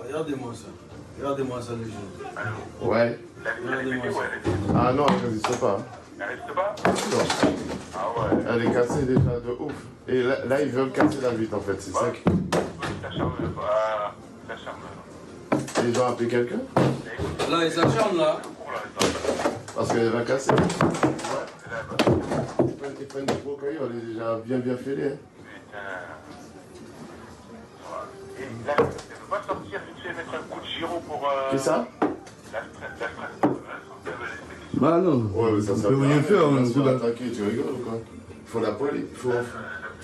Regardez-moi ça. Regardez-moi ça, les gens. Ouais. Regardez-moi ça. Ah non, elle n'existe pas. Elle reste pas? Non. Ah ouais. Elle est cassée déjà de ouf. Et là, ils veulent casser la vitre en fait, c'est ça. Ça charme pas. Ça charme. Ils ont appelé quelqu'un? Là, ils s'acharnent là. Parce qu'elle va casser. Ouais. Ils prennent des gros cailloux, elle est déjà bien fêlée. Hein. Putain. Et là, elle ne peut pas sortir vite fait mettre un coup de gyro pour. C'est ça? La stress. Bah non. Ouais, mais ça on peut rien faire. On peut attaquer, tu rigoles ou quoi? Il faut la police.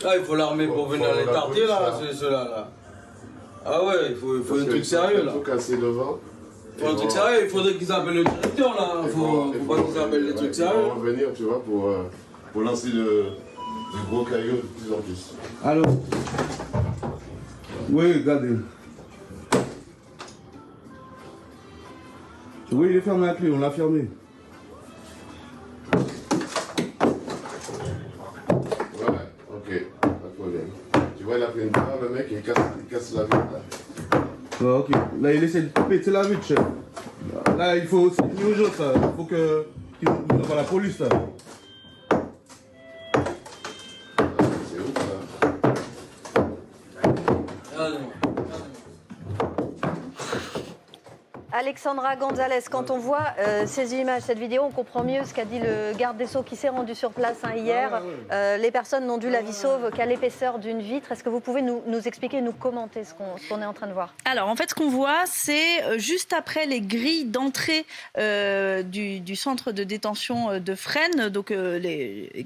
Ah, il faut l'armer pour venir les tarder là, ceux-là là. Ah ouais, il faut un truc sérieux là. Il faut casser devant. Il faut un truc sérieux, il faudrait qu'ils appellent le directeur là. Il faut pas qu'ils appellent les trucs sérieux. Ils vont revenir, tu vois, pour lancer du gros caillou de plus en plus. Alors. Oui, regardez. Oui, il est fermé à clé, on l'a fermé. Ouais, ok, pas de problème. Tu vois, il a pris une barre, le mec, il casse la vitre là. Ah, ok. Là, il essaie de péter la vitre, chef. Là, il faut c'est urgent ça. Il faut qu'il envoie la police là. C'est ouf ça. Regardez-moi. Alexandra Gonzalez, quand on voit ces images, cette vidéo, on comprend mieux ce qu'a dit le garde des Sceaux qui s'est rendu sur place hier. Les personnes n'ont dû la vie sauve qu'à l'épaisseur d'une vitre. Est-ce que vous pouvez nous expliquer, nous commenter ce qu'on est en train de voir? Alors, en fait, ce qu'on voit, c'est juste après les grilles d'entrée du centre de détention de Fresnes, donc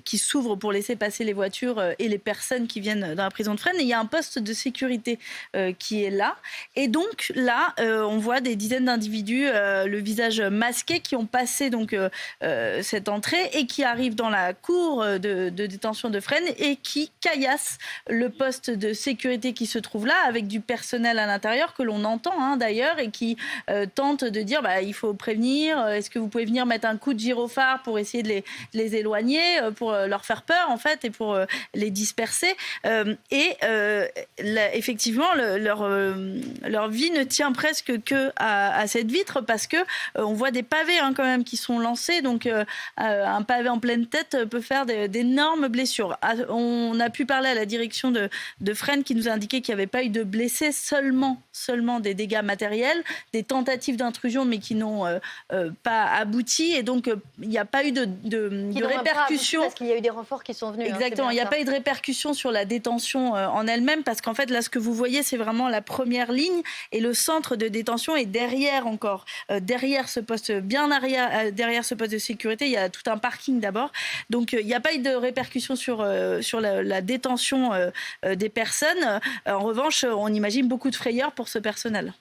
qui s'ouvrent pour laisser passer les voitures et les personnes qui viennent dans la prison de Fresnes. Et il y a un poste de sécurité qui est là. Et donc, là, on voit des dizaines d'individus, le visage masqué, qui ont passé donc cette entrée et qui arrivent dans la cour de détention de Fresnes et qui caillassent le poste de sécurité qui se trouve là, avec du personnel à l'intérieur que l'on entend d'ailleurs, et qui tente de dire il faut prévenir, est-ce que vous pouvez venir mettre un coup de gyrophare pour essayer de les éloigner, pour leur faire peur en fait et pour les disperser. Effectivement, leur vie ne tient presque que à cette vitre, parce que on voit des pavés quand même qui sont lancés, donc un pavé en pleine tête peut faire d'énormes blessures. On a pu parler à la direction de Fresnes qui nous a indiqué qu'il n'y avait pas eu de blessés, seulement des dégâts matériels, des tentatives d'intrusion mais qui n'ont pas abouti, et donc il n'y a pas eu de répercussions. Parce qu'il y a eu des renforts qui sont venus. Exactement, il n'y a pas eu de répercussions sur la détention en elle-même, parce qu'en fait là ce que vous voyez c'est vraiment la première ligne, et le centre de détention est derrière encore, derrière ce poste, bien arrière, derrière ce poste de sécurité. Il y a tout un parking d'abord, donc il n'y a pas eu de répercussions sur la détention des personnes. En revanche, on imagine beaucoup de frayeur pour ce personnel.